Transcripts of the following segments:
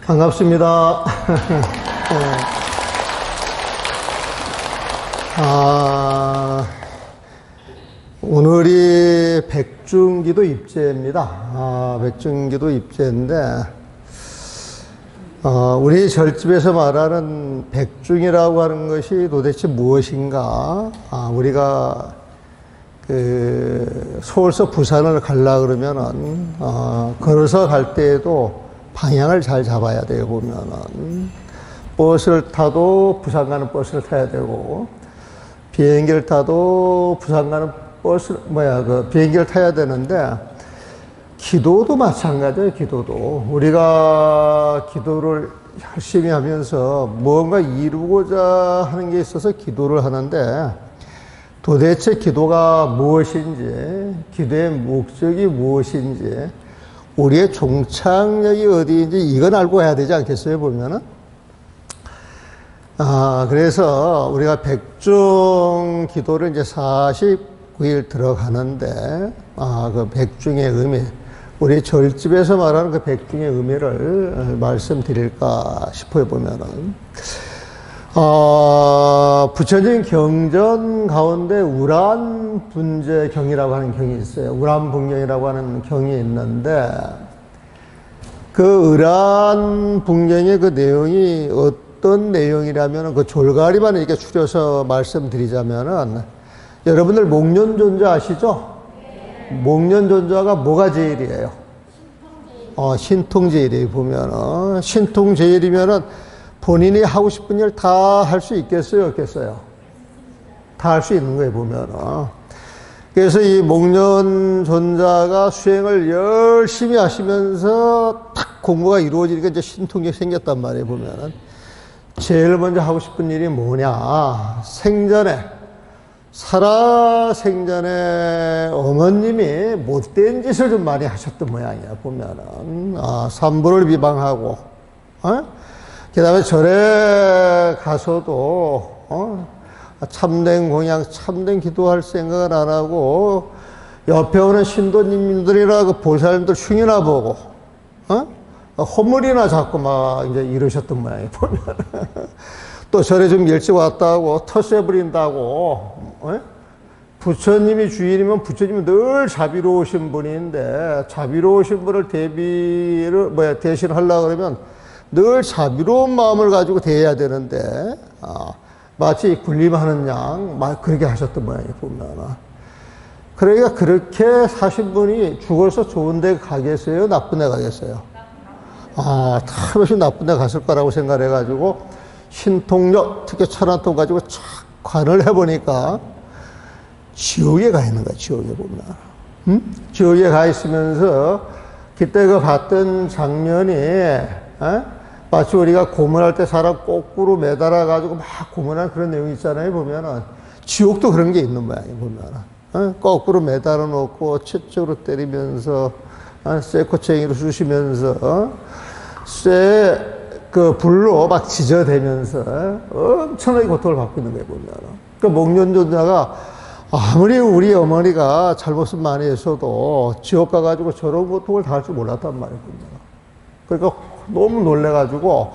반갑습니다. 오늘이 백중기도 입제입니다. 백중기도 입제인데, 우리 절집에서 말하는 백중이라고 하는 것이 도대체 무엇인가? 우리가 서울서 부산을 가려고 그러면은, 걸어서 갈 때에도 방향을 잘 잡아야 돼요, 보면은. 버스를 타도 부산 가는 버스를 타야 되고, 비행기를 타도 부산 가는 비행기를 타야 되는데, 기도도 마찬가지예요, 기도도. 우리가 기도를 열심히 하면서 뭔가 이루고자 하는 게 있어서 기도를 하는데, 도대체 기도가 무엇인지, 기도의 목적이 무엇인지, 우리의 종착역이 어디인지 이건 알고 해야 되지 않겠어요, 보면은? 그래서 우리가 백중 기도를 이제 49일 들어가는데, 그 백중의 의미, 우리 절집에서 말하는 그 백중의 의미를 말씀드릴까 싶어요, 보면은. 부처님 경전 가운데 우란분재경이라고 하는 경이 있어요. 우란분경이라고 하는 경이 있는데, 그 우란분경의 그 내용이 어떤 내용이라면, 그 졸가리만 이렇게 추려서 말씀드리자면은, 여러분들 목련존자 아시죠? 목련존자가 뭐가 제일이에요? 신통제일이에요, 보면은. 신통제일이면은 본인이 하고 싶은 일 다 할 수 있겠어요, 없겠어요? 다 할 수 있는 거예요, 보면은. 그래서 이 목련존자가 수행을 열심히 하시면서 탁 공부가 이루어지니까 이제 신통이 생겼단 말이에요, 보면은. 제일 먼저 하고 싶은 일이 뭐냐? 살아생전에 어머님이 못된 짓을 좀 많이 하셨던 모양이야, 보면은. 삼부를 비방하고, 그 다음에 절에 가서도, 참된 공양, 참된 기도할 생각을 안 하고, 옆에 오는 신도님들이나 그 보살님들 흉이나 보고, 허물이나 자꾸 막 이제 이러셨던 모양이에요, 보면. 또 절에 좀 일찍 왔다고, 텃세 부린다고, 부처님이 주인이면 부처님은 늘 자비로우신 분인데, 자비로우신 분을 대신하려고 그러면, 늘 자비로운 마음을 가지고 대해야 되는데, 마치 군림하는 양, 그렇게 하셨던 모양이에요, 보면. 그러니까 그렇게 사신 분이 죽어서 좋은 데 가겠어요? 나쁜 데 가겠어요? 참 나쁜 데 갔을 거라고 생각해가지고, 신통력, 특히 천안통 가지고 착 관을 해보니까, 지옥에 가 있는 거야, 지옥에 보면. 지옥에 가 있으면서, 그때 그 봤던 장면이, 마치 우리가 고문할 때 사람 거꾸로 매달아가지고 막 고문하는 그런 내용이 있잖아요, 보면은. 지옥도 그런 게 있는 모양이에요, 보면은. 거꾸로 매달아 놓고, 채찍으로 때리면서, 쇠코챙이로 쑤시면서, 그 불로 막 지저대면서, 엄청나게 고통을 받고 있는 거예요, 보면은. 그 목련존자가 아무리 우리 어머니가 잘못을 많이 했어도 지옥 가가지고 저런 고통을 다 할 줄 몰랐단 말이에요, 보면은. 그러니까 너무 놀래가지고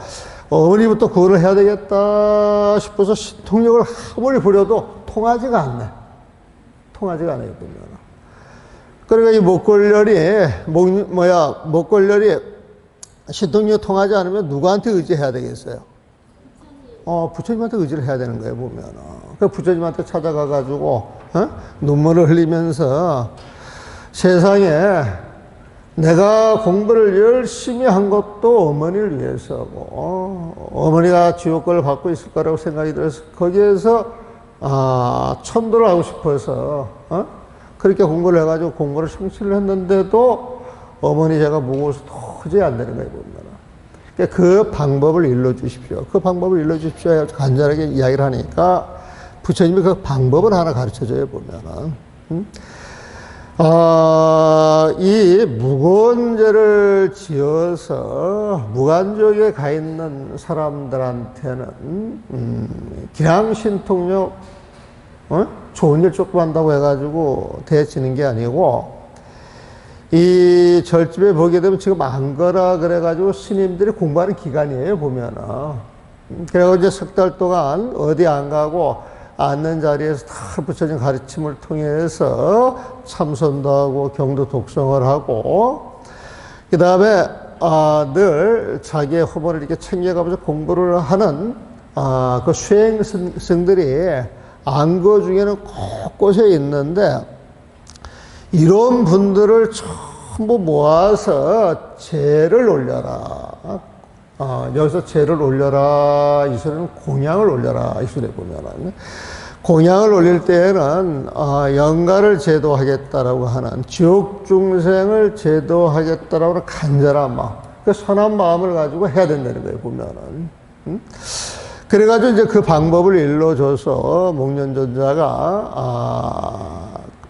어머니부터 구원을 해야 되겠다 싶어서 신통력을 아무리 부려도 통하지가 않네. 통하지가 않아요, 보면. 그러니까 이 목걸열이 신통력이 통하지 않으면 누구한테 의지해야 되겠어요? 부처님한테 의지를 해야 되는 거예요, 보면. 그 부처님한테 찾아가가지고, 눈물을 흘리면서 세상에 내가 공부를 열심히 한 것도 어머니를 위해서고, 어머니가 지옥을 받고 있을 거라고 생각이 들어서, 거기에서, 천도를 하고 싶어서, 그렇게 공부를 해가지고 공부를 성취를 했는데도, 어머니 제가 무거워서 도저히 안 되는 거예요, 보면. 그러니까 그 방법을 일러주십시오. 그 방법을 일러주십시오. 간절하게 이야기를 하니까, 부처님이 그 방법을 하나 가르쳐 줘요, 보면은. 이 무거운 죄를 지어서 무간족에 가 있는 사람들한테는 그냥 신통력 좋은 일 조금 한다고 해가지고 대해지는 게 아니고 이 절집에 보게 되면 지금 안거라 그래가지고 스님들이 공부하는 기간이에요, 보면은. 그래가지고 이제 석 달 동안 어디 안 가고 앉는 자리에서 다 부처님 가르침을 통해서 참선도 하고 경도 독성을 하고, 그 다음에 늘 자기의 호모를 이렇게 챙겨가면서 공부를 하는 그 수행승들이 안거 중에는 곳곳에 있는데, 이런 분들을 전부 모아서 제를 올려라. 여기서 제를 올려라. 이 소리는 공양을 올려라. 이 소리에 보면은. 공양을 올릴 때에는 영가를 제도하겠다라고 하는, 지옥 중생을 제도하겠다라고 하는 간절한 마음, 그 선한 마음을 가지고 해야 된다는 거예요, 보면은. 그래가지고 이제 그 방법을 일러줘서 목련존자가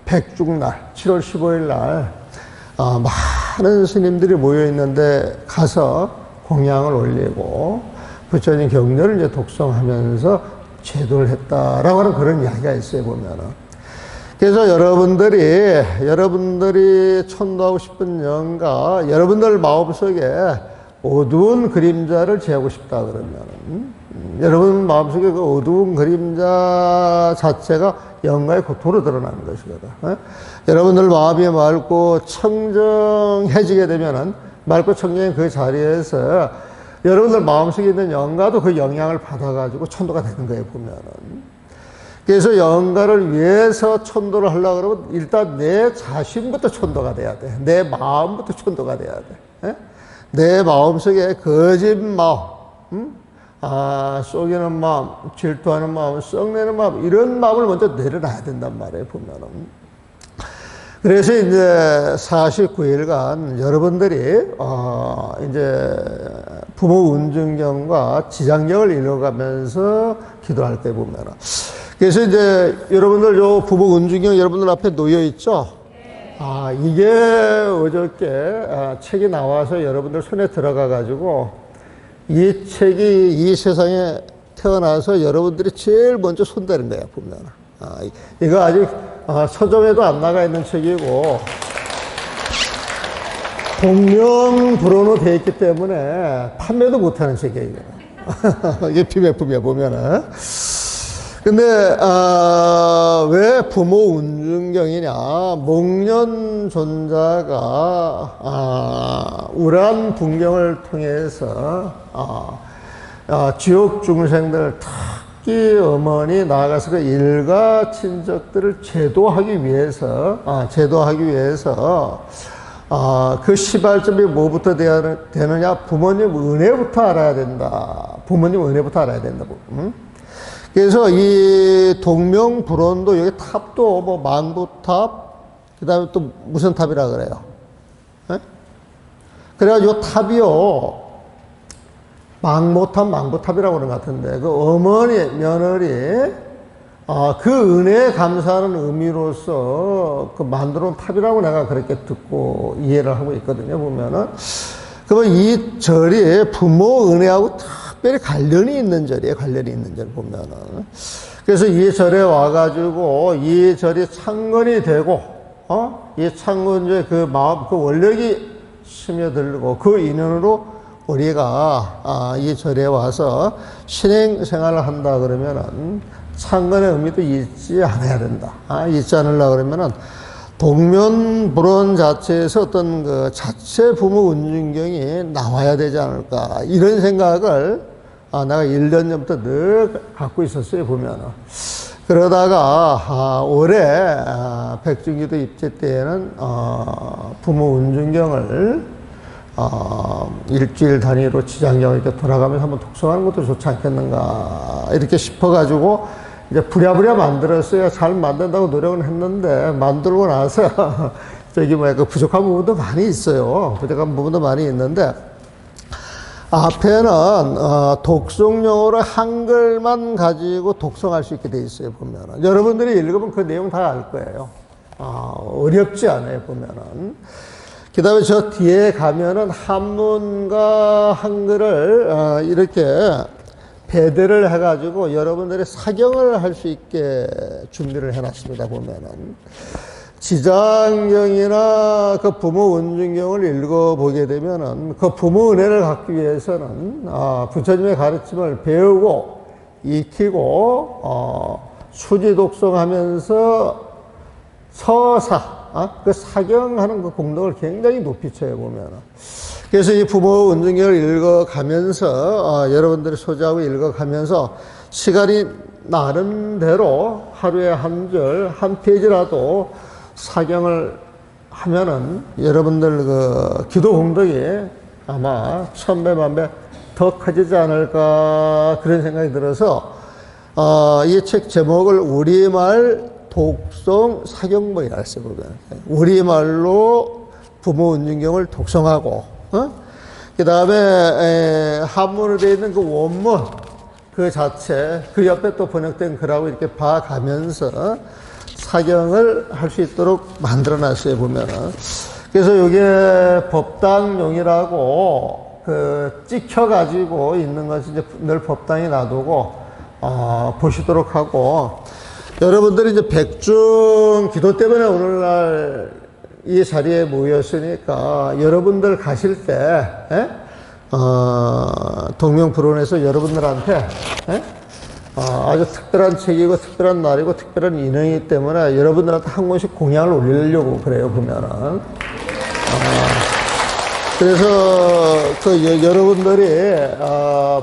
백중날, 7월 15일 날 많은 스님들이 모여 있는데 가서 공양을 올리고 부처님 경전을 이제 독송하면서 제도를 했다라고 하는 그런 이야기가 있어요, 보면은. 그래서 여러분들이 천도하고 싶은 영가, 여러분들 마음속에 어두운 그림자를 제하고 싶다 그러면, 여러분 마음속에 그 어두운 그림자 자체가 영가의 고토로 드러나는 것이거든. 여러분들 마음이 맑고 청정해지게 되면은, 맑고 청정한 그 자리에서 여러분들 마음속에 있는 영가도 그 영향을 받아가지고 천도가 되는 거예요, 보면은. 그래서 영가를 위해서 천도를 하려고 그러면 일단 내 자신부터 천도가 돼야 돼. 내 마음부터 천도가 돼야 돼. 내 마음속에 거짓 마음, 속이는 마음, 질투하는 마음, 썩내는 마음, 이런 마음을 먼저 내려놔야 된단 말이에요, 보면은. 그래서 이제 49일간 여러분들이, 이제 부모 운중경과 지장경을 읽어가면서 기도할 때 보면은. 그래서 이제 여러분들 요 부모 운중경 여러분들 앞에 놓여 있죠? 이게 어저께 책이 나와서 여러분들 손에 들어가가지고 이 책이 이 세상에 태어나서 여러분들이 제일 먼저 손대는 거야, 보면. 이거 아직 서점에도 안 나가 있는 책이고 공명불허로 되어 있기 때문에 판매도 못하는 책이에요. 이게 비매품이야, 보면은. 근데 왜 부모 운중경이냐? 목련존자가 우란 분경을 통해서 지옥 중생들, 특히 어머니 나아가서 그 일가 친척들을 제도하기 위해서 그 시발점이 뭐부터 되느냐? 부모님 은혜부터 알아야 된다. 부모님 은혜부터 알아야 된다고. 그래서 이 동명불원도 여기 탑도 뭐 만부탑, 그 다음에 또 무슨 탑이라 그래요? 그래가지고 요 탑이요, 망모탑, 망부탑이라고 그러는 것 같은데, 그 어머니, 며느리, 그 은혜에 감사하는 의미로서 그 만들어 놓은 탑이라고 내가 그렇게 듣고 이해를 하고 있거든요, 보면은. 그러면 이 절이 부모 은혜하고 특별히 관련이 있는 절이에요. 관련이 있는 절 보면은. 그래서 이 절에 와가지고 이 절이 창건이 되고, 이 창건주의 그 마음, 그 원력이 스며들고 그 인연으로 우리가 이 절에 와서 신행 생활을 한다 그러면은 창건의 의미도 잊지 않아야 된다. 잊지 않으려고 그러면은 동면불원 자체에서 어떤 그 자체 부모 운중경이 나와야 되지 않을까, 이런 생각을 내가 1년 전부터 늘 갖고 있었어요, 보면은. 그러다가 올해 백중기도 입제 때에는 부모 운중경을 일주일 단위로 지장경을 이렇게 돌아가면서 한번 독서하는 것도 좋지 않겠는가 이렇게 싶어가지고 이제 부랴부랴 만들었어요. 잘 만든다고 노력은 했는데 만들고 나서 저기 그 부족한 부분도 많이 있어요. 부족한 부분도 많이 있는데 앞에는 독송용어로 한글만 가지고 독송할 수 있게 돼 있어요, 보면은. 여러분들이 읽으면 그 내용 다 알 거예요. 어렵지 않아요, 보면은. 그 다음에 저 뒤에 가면은 한문과 한글을 이렇게 배대를 해가지고 여러분들이 사경을 할 수 있게 준비를 해놨습니다, 보면은. 지장경이나 그 부모 운중경을 읽어보게 되면은 그 부모 은혜를 갖기 위해서는 부처님의 가르침을 배우고 익히고 수지 독성하면서 서사 그 사경하는 그 공덕을 굉장히 높이 쳐요 보면은. 그래서 이 부모 운중경을 읽어가면서 여러분들이 소지하고 읽어가면서 시간이 나름대로 하루에 한 절, 한 페이지라도 사경을 하면은 여러분들 그 기도 공덕이 아마 천배 만배 더 커지지 않을까 그런 생각이 들어서 이 책 제목을 우리말 독송 사경본이라 했어요. 우리말로 부모 운중경을 독송하고 그 다음에 한문으로 되어 있는 그 원문 그 자체 그 옆에 또 번역된 글하고 이렇게 봐가면서 사경을 할 수 있도록 만들어놨어요 보면은. 그래서 이게 법당용이라고 그 찍혀가지고 있는 것을 이제 늘 법당에 놔두고 보시도록 하고, 여러분들이 이제 백중 기도 때문에 오늘날 이 자리에 모였으니까 여러분들 가실 때 동명불원에서 여러분들한테 아주 특별한 책이고 특별한 날이고 특별한 인연이기 때문에 여러분들한테 한 권씩 공양을 올리려고 그래요 보면은. 그래서 그 여러분들이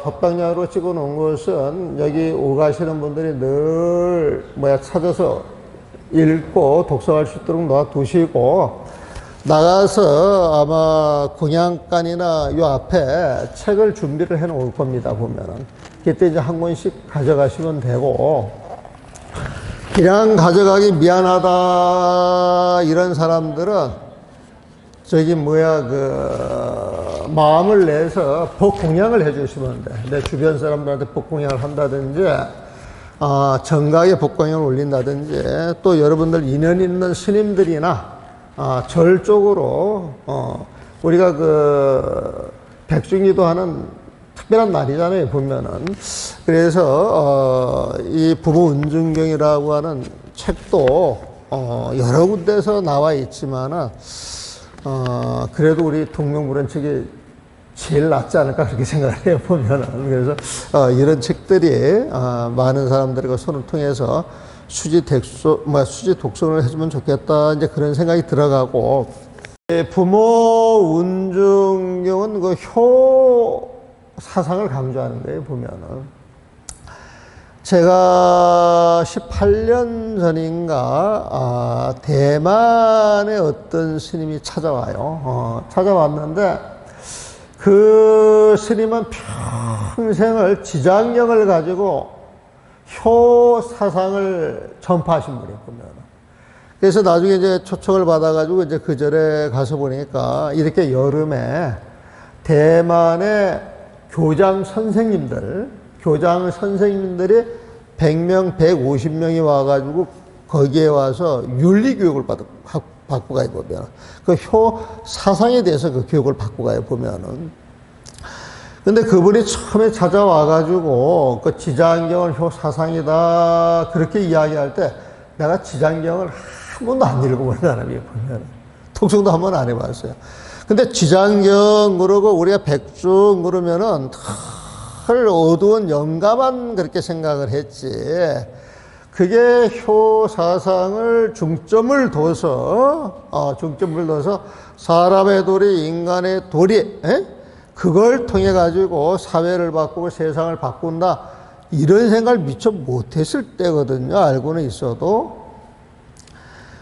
법당량으로 찍어 놓은 것은 여기 오가시는 분들이 늘 찾아서 읽고 독서할 수 있도록 놔두시고, 나가서 아마 공양간이나 요 앞에 책을 준비를 해 놓을 겁니다 보면은. 그때 이제 한 권씩 가져가시면 되고, 그냥 가져가기 미안하다 이런 사람들은 저기 마음을 내서 법공양을 해주시면 돼. 내 주변 사람들한테 법공양을 한다든지 정각에 법공양을 올린다든지, 또 여러분들 인연 있는 스님들이나 절 쪽으로 우리가 백중기도 하는 특별한 날이잖아요 보면은. 그래서 이 부모 운중경이라고 하는 책도 여러 군데서 나와 있지만은 그래도 우리 동명불원 책이 제일 낫지 않을까 그렇게 생각을 해요 보면은. 그래서 이런 책들이 많은 사람들과 손을 통해서 수지 독송을 해주면 좋겠다 이제 그런 생각이 들어가고, 부모 운중경은 그 효 사상을 강조하는 거예요 보면은. 제가 18년 전인가 대만의 어떤 스님이 찾아와요. 찾아왔는데 그 스님은 평생을 지장경을 가지고 효 사상을 전파하신 분이에요 보면. 그래서 나중에 이제 초청을 받아가지고 이제 그 절에 가서 보니까 이렇게 여름에 대만의 교장 선생님들이 100명, 150명이 와가지고 거기에 와서 윤리교육을 받고 가요, 보면. 그 효 사상에 대해서 그 교육을 받고 가요, 보면은. 근데 그분이 처음에 찾아와가지고 그 지장경을 효 사상이다, 그렇게 이야기할 때 내가 지장경을 한 번도 안 읽어본 사람이에요, 보면. 독송도 한 번 안 해봤어요. 근데 지장경 그러고 우리가 백중 그러면은 헐 어두운 영가만 그렇게 생각을 했지, 그게 효 사상을 중점을 둬서 사람의 도리, 인간의 도리, 그걸 통해 가지고 사회를 바꾸고 세상을 바꾼다, 이런 생각을 미처 못했을 때거든요, 알고는 있어도.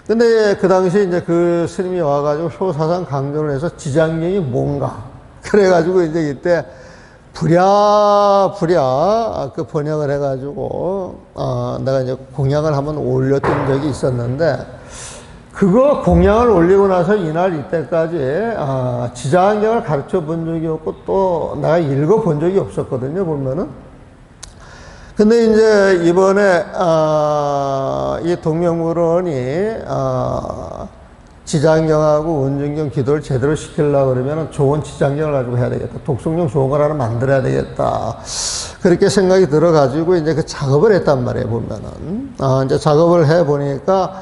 근데 그 당시에 이제 그 스님이 와가지고 효 사상 강조를 해서 지장경이 뭔가, 그래가지고 이제 이때 부랴 그 번역을 해가지고 내가 이제 공양을 한번 올렸던 적이 있었는데, 그거 공양을 올리고 나서 이날 이때까지 지장경을 가르쳐 본 적이 없고 또 내가 읽어 본 적이 없었거든요 보면은. 근데 이제 이번에 이 동명불원이 지장경하고 운중경 기도를 제대로 시키려고 그러면 좋은 지장경을 가지고 해야 되겠다, 독송경 좋은 걸 하나 만들어야 되겠다, 그렇게 생각이 들어가지고 이제 그 작업을 했단 말이에요 보면은. 이제 작업을 해 보니까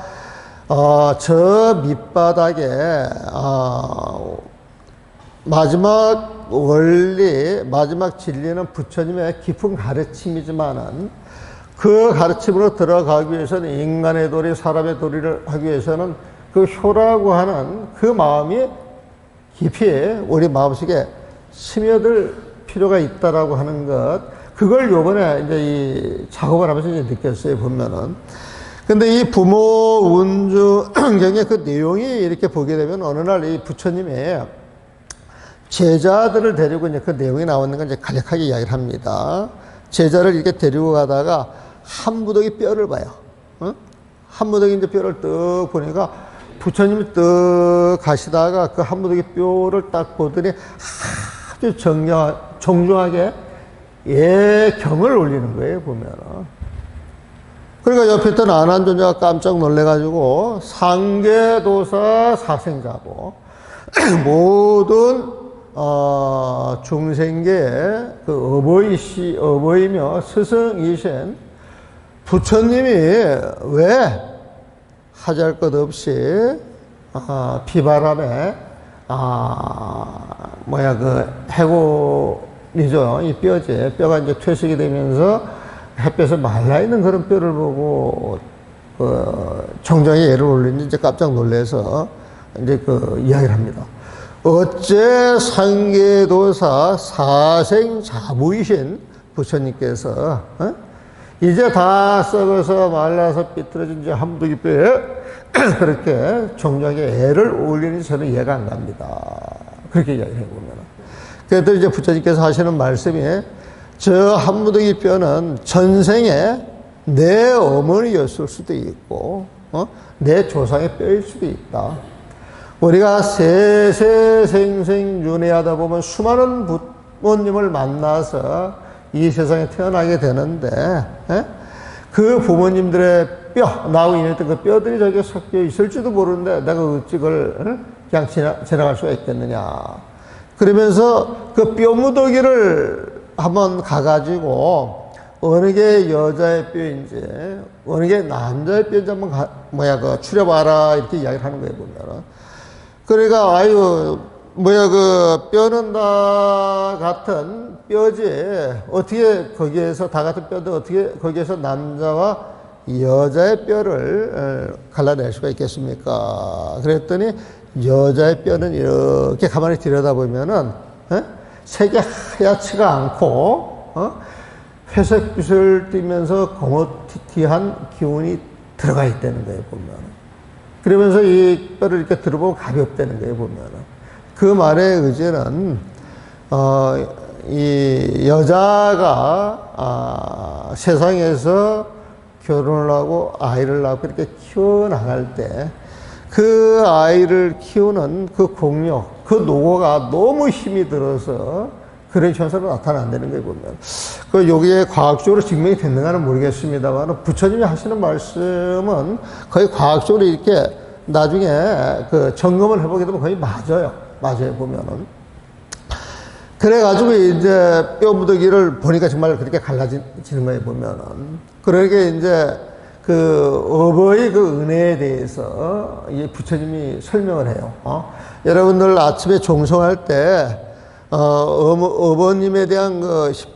저 밑바닥에, 마지막 원리, 마지막 진리는 부처님의 깊은 가르침이지만은 그 가르침으로 들어가기 위해서는 인간의 도리, 사람의 도리를 하기 위해서는 그 효라고 하는 그 마음이 깊이 우리 마음속에 스며들 필요가 있다라고 하는 것, 그걸 요번에 이제 이 작업을 하면서 이제 느꼈어요, 보면은. 근데 이 부모 운주경의 그 내용이 이렇게 보게 되면 어느 날 이 부처님이 제자들을 데리고 이제 그 내용이 나오는 걸 이제 간략하게 이야기를 합니다. 제자를 이렇게 데리고 가다가 한 무더기 뼈를 봐요. 한 무더기 이제 뼈를 떡 보니까 부처님이 떡 가시다가 그 한 무더기 뼈를 딱 보더니 아주 정중하게 경을 올리는 거예요, 보면은. 그러니까 옆에 있던 아난존자가 깜짝 놀래가지고 상계도사 사생자고 모든 중생계의 그 어버이며 스승이신 부처님이 왜 하잘 것 없이 비바람에 해골이죠. 이 뼈가 이제 퇴색이 되면서 햇볕에 말라있는 그런 뼈를 보고 정정에 예를 올리니 이제 깜짝 놀라서 이제 이야기를 합니다. 어째 상계도사 사생자부이신 부처님께서 이제 다 썩어서 말라서 삐뚤어진 이제 한무더기 뼈에 그렇게 정정에 애를 올리는지 저는 이해가 안 갑니다. 그렇게 이야기를 해보면. 그래도 이제 부처님께서 하시는 말씀이 저 한무더기 뼈는 전생에 내 어머니였을 수도 있고, 내 조상의 뼈일 수도 있다. 우리가 세세생생 윤회하다 보면 수많은 부모님을 만나서 이 세상에 태어나게 되는데, 그 부모님들의 뼈, 나하고 인했던 그 뼈들이 저기에 섞여 있을지도 모르는데 내가 어찌 그걸 그냥 지나갈 수가 있겠느냐. 그러면서 그 뼈무더기를 한번 가가지고 어느 게 여자의 뼈인지 어느 게 남자의 뼈인지 한번 추려봐라 이렇게 이야기를 하는 거예요, 보면은. 그러니까 뼈는 다 같은 뼈지 어떻게 거기에서 다 같은 뼈도 어떻게 거기에서 남자와 여자의 뼈를 갈라낼 수가 있겠습니까? 그랬더니 여자의 뼈는 이렇게 가만히 들여다보면은 색이 하얗지가 않고 회색빛을 띠면서 거뭇튀튀한 기운이 들어가 있다는 거예요, 보면. 그러면서 이 뼈를 이렇게 들어보면 가볍다는 거예요, 보면. 그 말의 의지는 이 여자가 세상에서 결혼을 하고 아이를 낳고 이렇게 키워나갈 때 그 아이를 키우는 그 공력, 그 노고가 너무 힘이 들어서 그런 현상으로 나타난다는 거예요, 보면. 여기에 과학적으로 증명이 됐는가는 모르겠습니다만, 부처님이 하시는 말씀은 거의 과학적으로 이렇게 나중에 점검을 해보게 되면 거의 맞아요. 맞아요, 보면은. 그래가지고 이제 뼈무더기를 보니까 정말 그렇게 갈라지는 거예요, 보면은. 그러니까 이제 어버이 은혜에 대해서 이 부처님이 설명을 해요. 여러분들 아침에 종송할 때, 어머님에 대한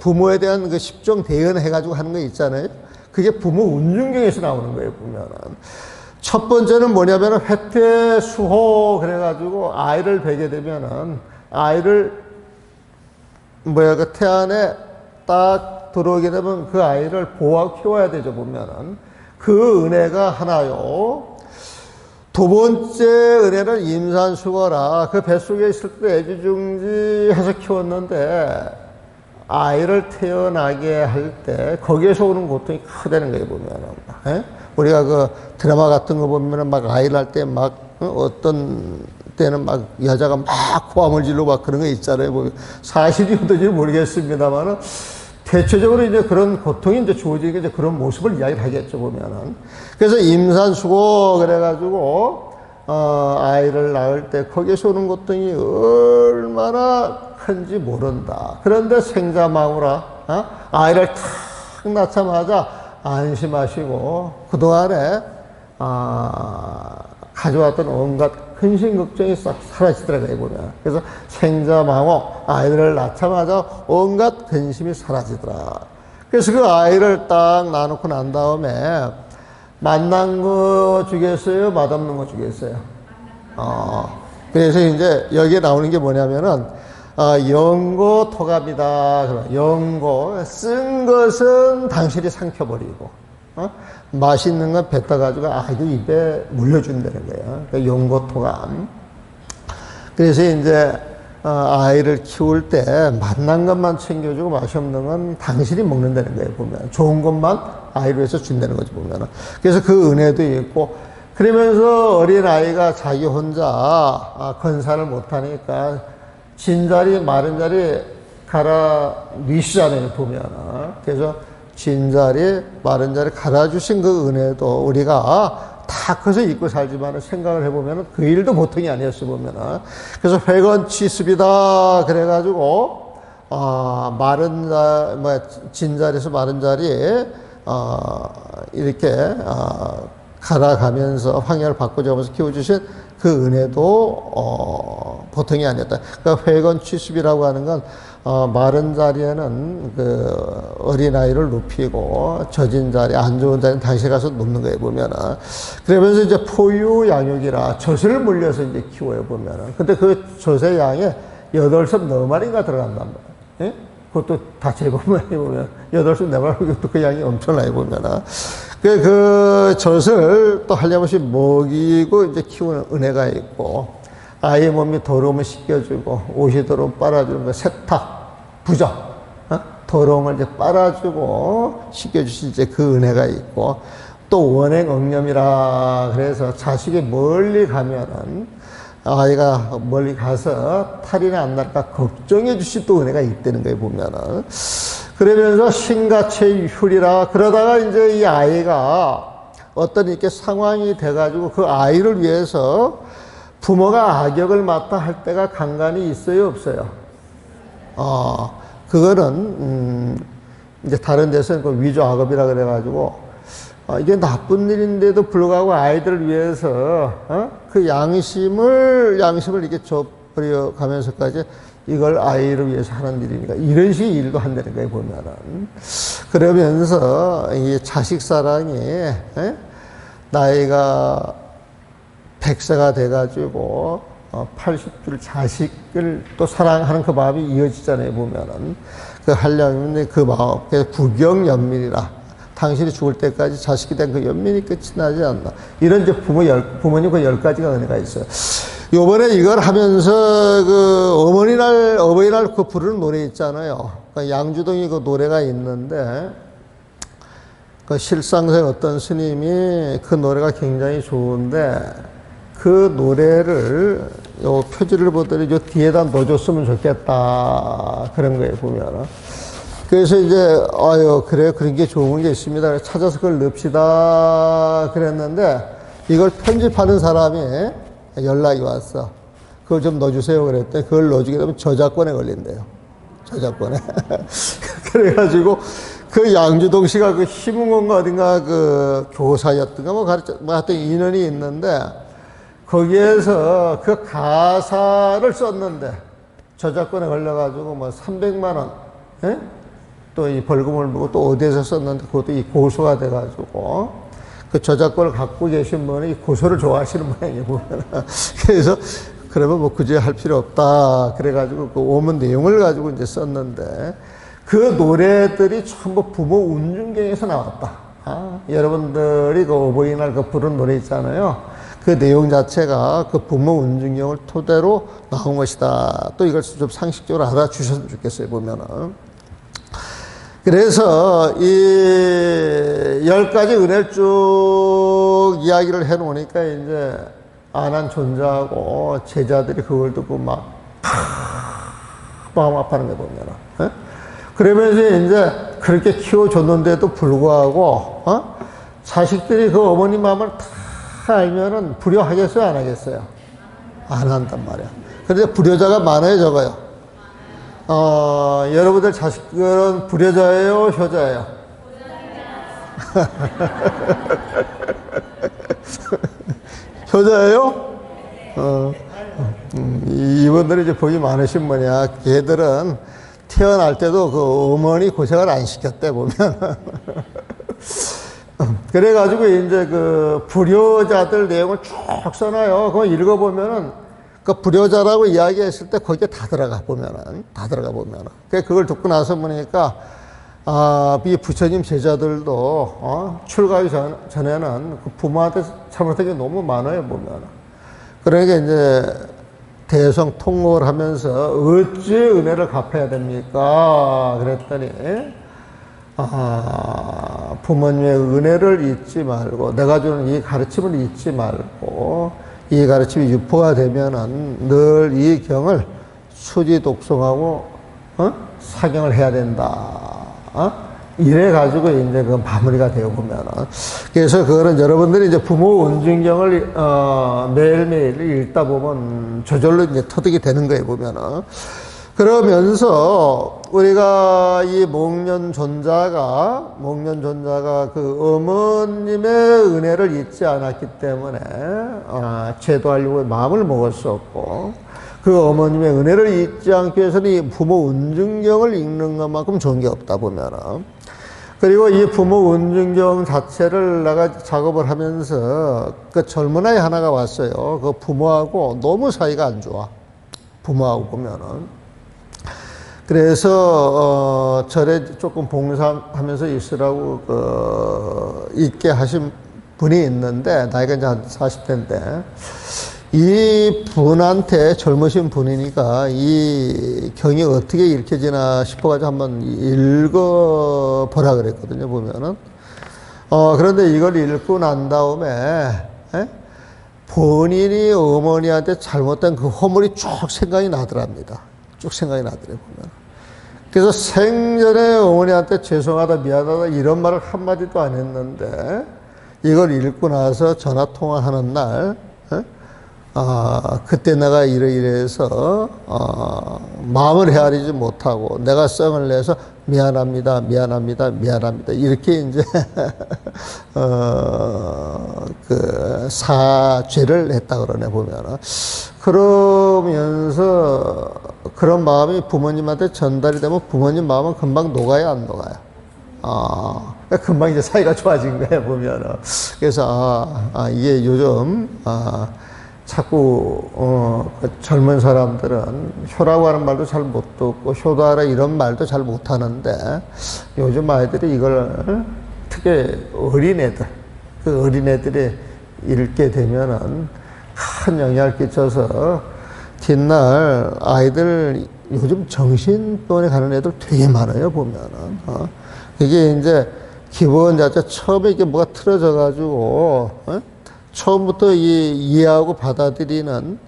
부모에 대한 십종 대언 해가지고 하는 거 있잖아요. 그게 부모 운중경에서 나오는 거예요, 보면은. 첫 번째는 뭐냐면은 회퇴수호 그래가지고 아이를 뵈게 되면은 아이를 태 안에 딱 들어오게 되면 그 아이를 보호하고 키워야 되죠, 보면은. 그 은혜가 하나요. 두 번째 은혜는 임산수거라. 그 뱃속에 있을 때 애지중지해서 키웠는데 아이를 태어나게 할 때 거기에서 오는 고통이 크다는 거예요, 보면은. 우리가 드라마 같은 거 보면은 아이를 할 때 어떤 때는 여자가 고함을 지르고 그런 거 있잖아요. 사실이 어떤지 모르겠습니다만은 대체적으로 이제 그런 고통이 이제 주어지게 이제 그런 모습을 이야기를 하겠죠, 보면은. 그래서 임산수고 그래가지고 아이를 낳을 때 거기에서 오는 고통이 얼마나 큰지 모른다. 그런데 생자망우라, 아이를 탁 낳자마자 안심하시고 그동안에 가져왔던 온갖 근심 걱정이 싹 사라지더라고요, 보면. 그래서 생자망호, 아이들을 낳자마자 온갖 근심이 사라지더라. 그래서 그 아이를 딱 낳아놓고 난 다음에 맛난 거 주겠어요? 맛없는 거 주겠어요? 그래서 이제 여기에 나오는 게 뭐냐면은, 영고 토갑이다. 영고, 쓴 것은 당신이 삼켜버리고, 맛있는 건 뱉어 가지고 아이도 입에 물려준다는 거예요. 그러니까 영고 토감. 그래서 이제 아이를 키울 때 맛난 것만 챙겨주고 맛이 없는 건 당신이 먹는다는 거예요, 보면. 좋은 것만 아이를 위해서 준다는 거지, 보면은. 그래서 그 은혜도 있고, 그러면서 어린 아이가 자기 혼자 건사를 못하니까 진자리, 마른 자리 갈아 뉘시잖아요, 보면은. 그래서 진자리, 마른 자리 갈아주신 그 은혜도 우리가 다 커서 잊고 살지만 생각을 해보면 그 일도 보통이 아니었어, 보면은. 그래서 회건치습이다. 그래가지고, 진자리에서 마른 자리에, 이렇게, 갈아가면서 황야를 바꿔주면서 키워주신 그 은혜도, 보통이 아니었다. 그러니까 회건치습이라고 하는 건, 마른 자리에는 그 어린아이를 눕히고 젖은 자리, 안 좋은 자리는 당신이 가서 눕는 거예요, 보면은. 그러면서 이제 포유양육이라 젖을 물려서 이제 키워요, 보면은. 근데 그 젖의 양에 8섭 4마리가 들어간단 말이에요. 예? 그것도 다 제법 많이 보면 8섭 4마리, 그 양이 엄청나요, 보면은. 그 젖을 또 한량씩 먹이고 이제 키우는 은혜가 있고, 아이 몸이 더러우면 씻겨주고, 옷이 더러우면 빨아주는 거, 세탁, 부적, 더러움을 이제 빨아주고, 씻겨주신 이제 그 은혜가 있고, 또 원행 억념이라 그래서 자식이 멀리 가면은, 아이가 멀리 가서 탈이나 안 날까 걱정해 주신 또 은혜가 있다는 거예요, 보면은. 그러면서 신가체휴리라, 그러다가 이제 이 아이가 어떤 이렇게 상황이 돼가지고 그 아이를 위해서 부모가 악역을 맡아 할 때가 간간히 있어요, 없어요? 그거는, 이제 다른 데서는 그 위조악업이라 그래가지고, 이게 나쁜 일인데도 불구하고 아이들을 위해서, 그 양심을 이렇게 줘버려 가면서까지 이걸 아이를 위해서 하는 일이니까, 이런 식의 일도 한다는 거예요, 보면은. 그러면서 이 자식 사랑이, 나이가 100세가 돼가지고 80줄 자식을 또 사랑하는 그 마음이 이어지잖아요, 보면은. 그 하려면 그 마음, 그래서 부경연민이라. 당신이 죽을 때까지 자식이 된 그 연민이 끝이 나지 않나. 이런 이제 부모님 그 10가지가 은혜가 있어요. 요번에 이걸 하면서 그 어버이날 그 부르는 노래 있잖아요. 그 양주동이 그 노래가 있는데, 그 실상생 어떤 스님이 그 노래가 굉장히 좋은데, 그 노래를 요 표지를 보더니 요 뒤에다 넣어줬으면 좋겠다, 그런 거예요, 보면은. 그래서 이제 그래요, 그런 게 좋은 게 있습니다. 그래서 찾아서 그걸 넣읍시다 그랬는데, 이걸 편집하는 사람이 연락이 왔어. 그걸 좀 넣어주세요 그랬더니 그걸 넣어주게 되면 저작권에 걸린대요, 저작권에. 그래가지고 그 양주동 씨가 그 희문공가 어딘가 그 교사였던가 하여튼 인연이 있는데, 거기에서 그 가사를 썼는데 저작권에 걸려가지고 뭐 300만 원, 또 이 벌금을 물고 또 어디에서 썼는데 그것도 이 고소가 돼가지고 그 저작권을 갖고 계신 분이 고소를 좋아하시는 모양이에요, 보면. 그래서 그러면 뭐 굳이 할 필요 없다. 그래가지고 그 원문 내용을 가지고 이제 썼는데, 그 노래들이 전부 부모 운중경에서 나왔다. 여러분들이 그 어버이날 그 부른 노래 있잖아요. 그 내용 자체가 그 부모 운중경을 토대로 나온 것이다. 또 이걸 좀 상식적으로 알아주셨으면 좋겠어요, 보면은. 그래서 이 10가지 은혜를 쭉 이야기를 해 놓으니까 이제 안한 존재하고 제자들이 그걸 듣고 막 마음 아파하는 거 보면은. 그러면서 이제 그렇게 키워줬는데도 불구하고, 자식들이 그 어머니 마음을 다 알면은 불효하겠어요, 안 하겠어요? 안 한단 말이야. 그런데 불효자가 많아요, 적어요? 여러분들 자식들은 불효자예요, 효자예요? 효자예요? 이분들이 이제 복이 많으신 분이야. 걔들은 태어날 때도 그 어머니 고생을 안 시켰대, 보면. 그래가지고 이제 그 불효자들 내용을 쭉 써놔요. 그거 읽어보면은 그 불효자라고 이야기했을 때 거기에 다 들어가 보면은. 그걸 듣고 나서 보니까 이 부처님 제자들도 출가하기 전에는 그 부모한테 잘못한 게 너무 많아요, 보면은. 그러니까 이제 대성통곡을 하면서 어찌 은혜를 갚아야 됩니까? 그랬더니 부모님의 은혜를 잊지 말고 내가 주는 이 가르침을 잊지 말고 이 가르침이 유포가 되면은 늘 이 경을 수지 독송하고 사경을 해야 된다. 이래가지고 이제 그 마무리가 되어 보면은. 그래서 그거는 여러분들이 이제 부모 은중경을, 매일매일 읽다 보면 저절로 이제 터득이 되는 거예요, 보면은. 그러면서 우리가 이 목련존자가 그 어머님의 은혜를 잊지 않았기 때문에, 제도하려고 마음을 먹었었고, 그 어머님의 은혜를 잊지 않기 위해서는 이 부모 은중경을 읽는 것만큼 좋은 게 없다 보면은. 그리고 이 부모 은중경 자체를 내가 작업을 하면서 그 젊은 아이 하나가 왔어요. 그 부모하고 너무 사이가 안 좋아. 부모하고 보면은. 그래서 절에 조금 봉사하면서 있으라고 있게 하신 분이 있는데 나이가 이제 한 40대인데 이 분한테 젊으신 분이니까 이 경이 어떻게 읽혀지나 싶어가지고 한번 읽어보라 그랬거든요, 보면은. 그런데 이걸 읽고 난 다음에, 본인이 어머니한테 잘못된 그 허물이 쭉 생각이 나더랍니다. 쭉 생각이 나더래요, 보면. 그래서 생전에 어머니한테 죄송하다, 미안하다, 이런 말을 한마디도 안 했는데, 이걸 읽고 나서 전화 통화하는 날, 그때 내가 이래서, 마음을 헤아리지 못하고, 내가 썽을 내서, 미안합니다. 이렇게 이제, 사죄를 했다 그러네, 보면은. 그러면서, 그런 마음이 부모님한테 전달이 되면 부모님 마음은 금방 녹아요, 안 녹아요? 금방 이제 사이가 좋아진 거예요, 보면은. 그래서, 이게 요즘, 자꾸 그 젊은 사람들은 효라고 하는 말도 잘 못 듣고 효도하라 이런 말도 잘 못하는데 요즘 아이들이 이걸 특히 어린애들 그 어린애들이 읽게 되면은 큰 영향을 끼쳐서 뒷날 아이들 요즘 정신병원에 가는 애들 되게 많아요, 보면은. 이게 이제 기본 자체 처음에 이게 뭐가 틀어져 가지고 처음부터 이해하고 받아들이는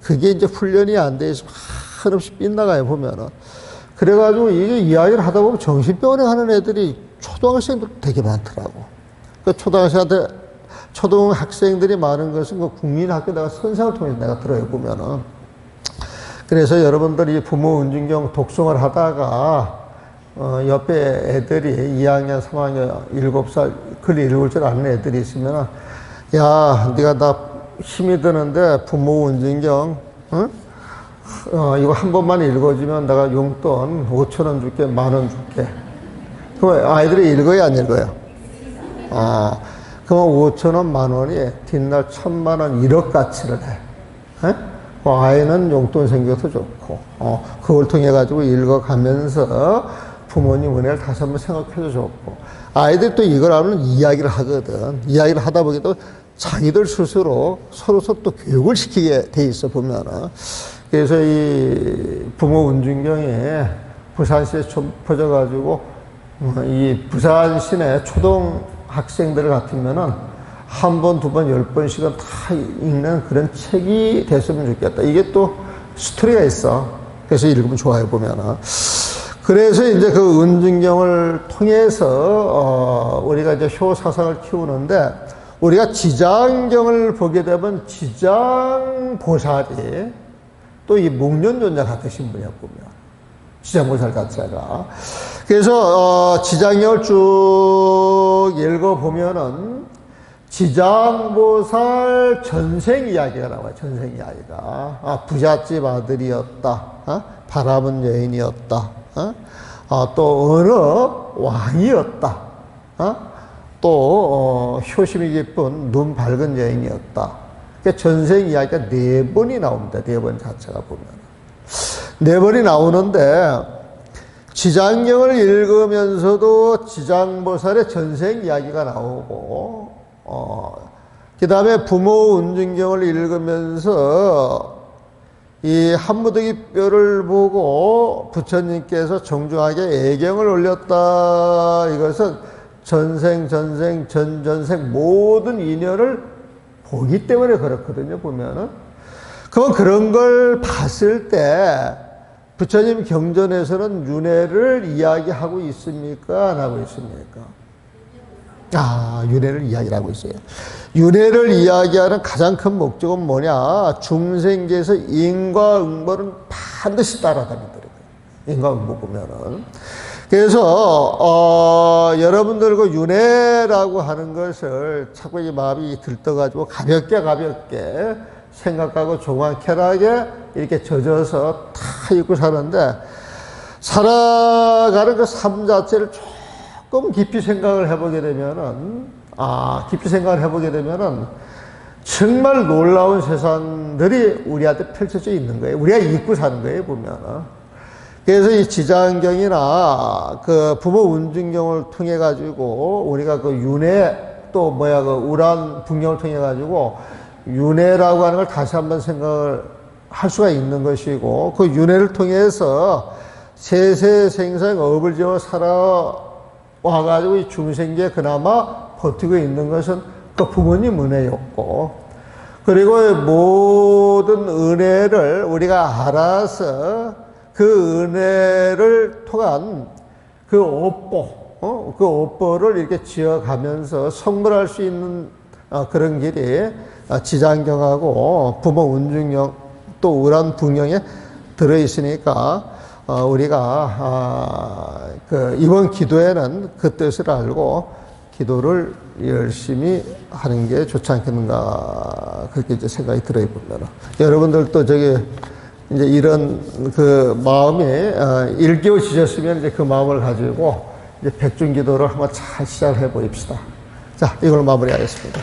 그게 이제 훈련이 안 돼 있으면 한없이 빗나가요, 보면은. 그래가지고 이게 이야기를 하다 보면 정신병원에 가는 애들이 초등학생들 되게 많더라고. 그 초등학생들이 많은 것은 그 국민학교 내가 선생을 통해서 내가 들어요, 보면은. 그래서 여러분들이 부모 은중경 독송을 하다가 옆에 애들이 2학년, 3학년, 7살 글 읽을 줄 아는 애들이 있으면은 야, 네가 나 힘이 드는데 부모 은중경, 이거 한 번만 읽어주면 내가 용돈 5,000원 줄게, 10,000원 줄게. 그럼 아이들이 읽어요, 안 읽어요? 그럼 5,000원, 10,000원이 뒷날 1,000,000원 1억 가치를 해. 그 아이는 용돈 생겨서 좋고, 그걸 통해 가지고 읽어가면서 부모님 은혜를 다시 한번 생각해서 좋고, 아이들이 또 이걸 알면 이야기를 하거든. 이야기를 하다 보게 또 자기들 스스로 서로서 또 교육을 시키게 돼 있어, 보면은. 그래서 이 부모 은중경이 부산시에 퍼져가지고, 이 부산시내 초등학생들 같으면은 한 번, 두 번, 10번씩은 다 읽는 그런 책이 됐으면 좋겠다. 이게 또 스토리가 있어. 그래서 읽으면 좋아요, 보면은. 그래서 이제 그 은중경을 통해서 우리가 이제 효사상을 키우는데 우리가 지장경을 보게 되면 지장보살이 또 이 목련존자 같으신 분이야, 보면. 지장보살 자체가. 그래서 지장경을 쭉 읽어보면은 지장보살 전생 이야기가 나와요. 전생 이야기가. 부잣집 아들이었다. 바람은 여인이었다. 또 어느 왕이었다. 또 효심이 깊은 눈 밝은 여인이었다. 그러니까 전생 이야기가 4번이 나옵니다. 4번 자체가 보면. 4번이 나오는데 지장경을 읽으면서도 지장보살의 전생 이야기가 나오고 그 다음에 부모 운중경을 읽으면서 이 한무더기 뼈를 보고 부처님께서 정중하게 애경을 올렸다. 이것은 전생 전전생 모든 인연을 보기 때문에 그렇거든요. 보면은 그럼 그런 걸 봤을 때 부처님 경전에서는 윤회를 이야기하고 있습니까? 안 하고 있습니까? 윤회를 이야기하고 있어요. 윤회를 이야기하는 가장 큰 목적은 뭐냐? 중생계에서 인과응보는 반드시 따라다니더라고요. 인과응보 보면은. 그래서 여러분들 그 윤회라고 하는 것을 자꾸 이 마음이 들떠가지고 가볍게 생각하고 조만 쾌락에 이렇게 젖어서 다 잊고 사는데, 살아가는 그 삶 자체를 조금 깊이 생각을 해보게 되면은, 정말 놀라운 세상들이 우리한테 펼쳐져 있는 거예요. 우리가 잊고 사는 거예요, 보면은. 그래서 이 지장경이나 그 부모 운중경을 통해 가지고 우리가 그 윤회 또 그 우란 분경을 통해 가지고 윤회라고 하는 걸 다시 한번 생각을 할 수가 있는 것이고, 그 윤회를 통해서 세세생생 업을 지어 살아와가지고 이 중생계에 그나마 버티고 있는 것은 그 부모님 은혜였고, 그리고 모든 은혜를 우리가 알아서 그 은혜를 통한 그 업보를 이렇게 지어가면서 성불할 수 있는 그런 길이 지장경하고 부모 운중경 또 우란 분경에 들어있으니까 우리가 이번 기도에는 그 뜻을 알고 기도를 열심히 하는 게 좋지 않겠는가, 그렇게 이제 생각이 들어요, 보면. 여러분들도 이제 이런 그 마음이 일깨워지셨으면 이제 그 마음을 가지고 이제 백중 기도를 한번 잘 시작해 보입시다. 자, 이걸 마무리하겠습니다.